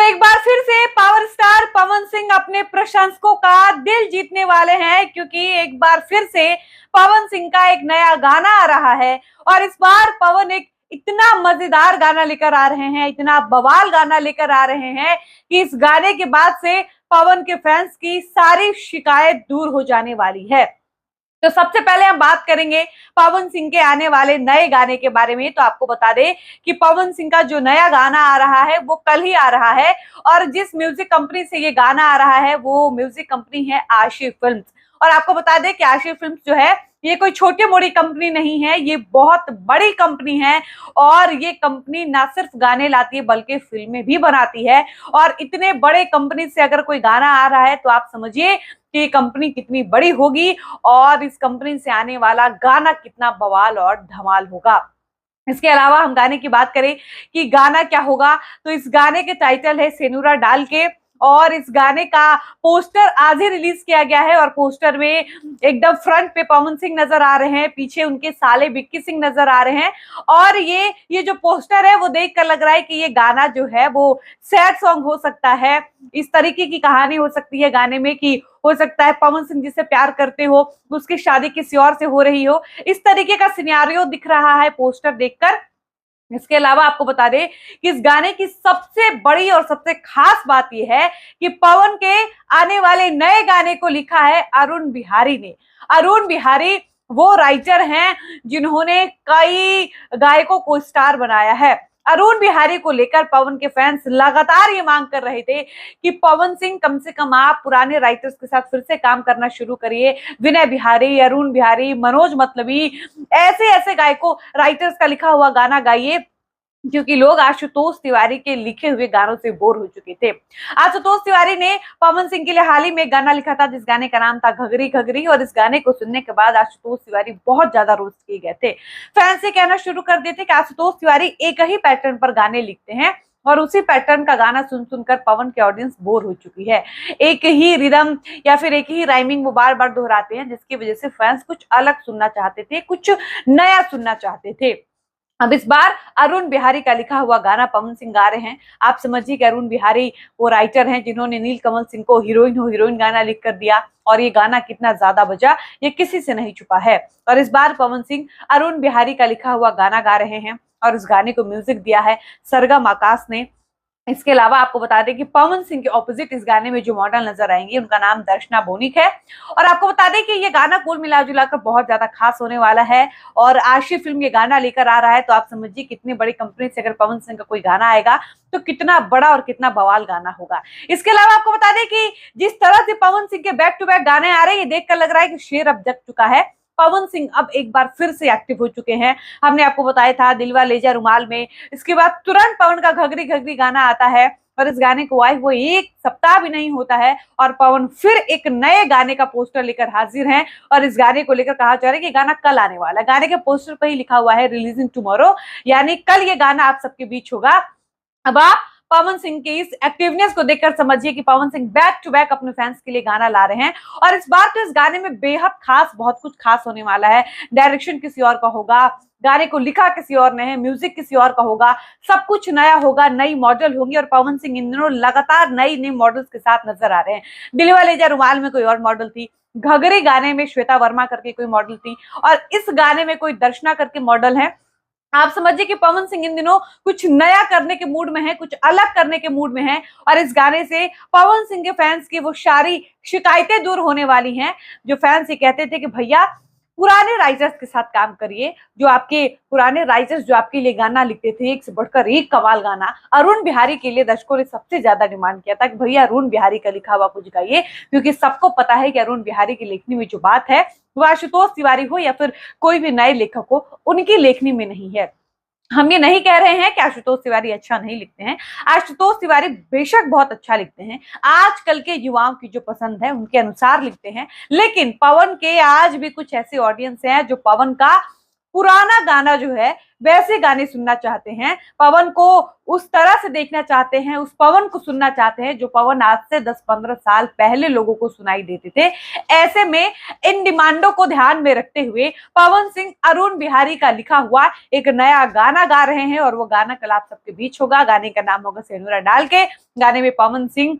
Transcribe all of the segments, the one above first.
एक बार फिर से पावर स्टार पवन सिंह अपने प्रशंसकों का दिल जीतने वाले हैं, क्योंकि एक बार फिर से पवन सिंह का एक नया गाना आ रहा है। और इस बार पवन एक इतना मजेदार गाना लेकर आ रहे हैं, इतना बवाल गाना लेकर आ रहे हैं कि इस गाने के बाद से पवन के फैंस की सारी शिकायत दूर हो जाने वाली है। तो सबसे पहले हम बात करेंगे पवन सिंह के आने वाले नए गाने के बारे में। तो आपको बता दें कि पवन सिंह का जो नया गाना आ रहा है वो कल ही आ रहा है, और जिस म्यूजिक कंपनी से ये गाना आ रहा है वो म्यूजिक कंपनी है आशी फिल्म्स। और आपको बता दें कि आशी फिल्म्स जो है ये कोई छोटी मोटी कंपनी नहीं है, ये बहुत बड़ी कंपनी है। और ये कंपनी ना सिर्फ गाने लाती है बल्कि फिल्में भी बनाती है। और इतने बड़े कंपनी से अगर कोई गाना आ रहा है तो आप समझिए कि ये कंपनी कितनी बड़ी होगी और इस कंपनी से आने वाला गाना कितना बवाल और धमाल होगा। इसके अलावा हम गाने की बात करें कि गाना क्या होगा, तो इस गाने के टाइटल है सेनुरा डाल के। और इस गाने का पोस्टर आज ही रिलीज किया गया है, और पोस्टर में एकदम फ्रंट पे पवन सिंह नजर आ रहे हैं, पीछे उनके साले विक्की सिंह नजर आ रहे हैं। और ये जो पोस्टर है वो देखकर लग रहा है कि ये गाना जो है वो सैड सॉन्ग हो सकता है। इस तरीके की कहानी हो सकती है गाने में कि हो सकता है पवन सिंह जिससे प्यार करते हो उसकी शादी किसी और से हो रही हो। इस तरीके का सिनेरियो दिख रहा है पोस्टर देखकर। इसके अलावा आपको बता दें कि इस गाने की सबसे बड़ी और सबसे खास बात यह है कि पवन के आने वाले नए गाने को लिखा है अरुण बिहारी ने। अरुण बिहारी वो राइटर हैं जिन्होंने कई गायकों को स्टार बनाया है। अरुण बिहारी को लेकर पवन के फैंस लगातार ये मांग कर रहे थे कि पवन सिंह कम से कम आप पुराने राइटर्स के साथ फिर से काम करना शुरू करिए। विनय बिहारी, अरुण बिहारी, मनोज मतलबी, ऐसे ऐसे गायकों राइटर्स का लिखा हुआ गाना गाइए, क्योंकि लोग आशुतोष तिवारी के लिखे हुए गानों से बोर हो चुके थे। आशुतोष तिवारी ने पवन सिंह के लिए हाल ही में एक गाना लिखा था जिस गाने का नाम था घघरी घघरी, और इस गाने को सुनने के बाद आशुतोष तिवारी बहुत ज्यादा रोस्ट किए गए थे। फैंस ये कहना शुरू कर दिए थे कि आशुतोष तिवारी एक ही पैटर्न पर गाने लिखते हैं, और उसी पैटर्न का गाना सुन सुनकर पवन की ऑडियंस बोर हो चुकी है। एक ही रिदम या फिर एक ही राइमिंग वो बार बार दोहराते हैं, जिसकी वजह से फैंस कुछ अलग सुनना चाहते थे, कुछ नया सुनना चाहते थे। अब इस बार अरुण बिहारी का लिखा हुआ गाना पवन सिंह गा रहे हैं। आप समझिए कि अरुण बिहारी वो राइटर हैं जिन्होंने नीलकमल सिंह को हीरोइन हो हीरोइन गाना लिख कर दिया, और ये गाना कितना ज्यादा बजा ये किसी से नहीं छुपा है। और इस बार पवन सिंह अरुण बिहारी का लिखा हुआ गाना गा रहे हैं, और इस गाने को म्यूजिक दिया है सरगम आकाश ने। इसके अलावा आपको बता दें कि पवन सिंह के ऑपोजिट इस गाने में जो मॉडल नजर आएंगी उनका नाम दर्शना बोनिक है। और आपको बता दें कि ये गाना कुल मिलाजुलाकर बहुत ज्यादा खास होने वाला है, और आशी फिल्म ये गाना लेकर आ रहा है। तो आप समझिए कितनी बड़ी कंपनी से अगर पवन सिंह का कोई गाना आएगा तो कितना बड़ा और कितना बवाल गाना होगा। इसके अलावा आपको बता दें कि जिस तरह से पवन सिंह के बैक टू बैक गाने आ रहे हैं, ये देखकर लग रहा है कि शेर अब जग चुका है। पवन सिंह अब एक बार फिर से एक्टिव हो चुके हैं। हमने आपको बताया था दिलवा ले जा रुमाल में, इसके बाद तुरंत पवन का घघरी घघरी गाना आता है, और इस गाने को आए वो एक सप्ताह भी नहीं होता है और पवन फिर एक नए गाने का पोस्टर लेकर हाजिर हैं। और इस गाने को लेकर कहा जा रहा है कि गाना कल आने वाला है। गाने के पोस्टर पर ही लिखा हुआ है रिलीजिंग टुमारो, यानी कल ये गाना आप सबके बीच होगा। अब आप पवन सिंह के इस एक्टिवनेस को देखकर समझिए कि Pawan Singh back to back अपने फैंस के लिए गाना ला रहे हैं। और इस बार तो इस गाने में बेहद खास बहुत कुछ खास होने वाला है। डायरेक्शन किसी और का होगा, गाने को लिखा किसी और ने है, म्यूजिक किसी और का होगा, सब कुछ नया होगा, नई मॉडल होंगी। और पवन सिंह इन दिनों लगातार नई नई मॉडल्स के साथ नजर आ रहे हैं। दिलवा ले जा रुमाल में कोई और मॉडल थी, घघरी गाने में श्वेता वर्मा करके कोई मॉडल थी, और इस गाने में कोई दर्शना करके मॉडल है। आप समझिए कि पवन सिंह इन दिनों कुछ नया करने के मूड में है, कुछ अलग करने के मूड में है, और इस गाने से पवन सिंह के फैंस की वो सारी शिकायतें दूर होने वाली हैं। जो फैंस ये कहते थे कि भैया पुराने राइटर्स के साथ काम करिए, जो आपके पुराने राइटर्स जो आपके लिए गाना लिखते थे एक से बढ़कर एक कमाल गाना। अरुण बिहारी के लिए दर्शकों ने सबसे ज्यादा डिमांड किया था कि भैया अरुण बिहारी का लिखा हुआ कुछ गाइए, क्योंकि सबको पता है कि अरुण बिहारी की लेखनी में जो बात है वो आशुतोष तिवारी हो या फिर कोई भी नए लेखक हो, उनकी लेखनी में नहीं है। हम ये नहीं कह रहे हैं कि आशुतोष तिवारी अच्छा नहीं लिखते हैं, आशुतोष तिवारी बेशक बहुत अच्छा लिखते हैं, आजकल के युवाओं की जो पसंद है उनके अनुसार लिखते हैं। लेकिन पवन के आज भी कुछ ऐसे ऑडियंस हैं जो पवन का पुराना गाना जो है वैसे गाने सुनना चाहते हैं, पवन को उस तरह से देखना चाहते हैं, उस पवन को सुनना चाहते हैं जो पवन आज से 10-15 साल पहले लोगों को सुनाई देते थे। ऐसे में इन डिमांडों को ध्यान में रखते हुए पवन सिंह अरुण बिहारी का लिखा हुआ एक नया गाना गा रहे हैं और वो गाना कल आप सबके बीच होगा। गाने का नाम होगा सेनुरा डाल के। गाने में पवन सिंह,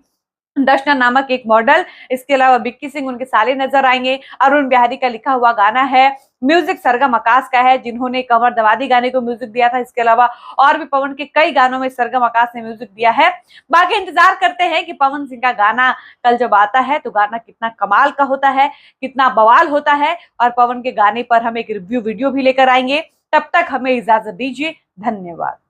दर्शना नामक एक मॉडल, इसके अलावा विक्की सिंह उनके साले नजर आएंगे। अरुण बिहारी का लिखा हुआ गाना है। म्यूजिक सरगम आकाश का है, जिन्होंने कमर दवादी गाने को म्यूजिक दिया था। इसके अलावा और भी पवन के कई गानों में सरगम आकाश ने म्यूजिक दिया है। बाकी इंतजार करते हैं कि पवन सिंह का गाना कल जब आता है तो गाना कितना कमाल का होता है, कितना बवाल होता है, और पवन के गाने पर हम एक रिव्यू वीडियो भी लेकर आएंगे। तब तक हमें इजाजत दीजिए। धन्यवाद।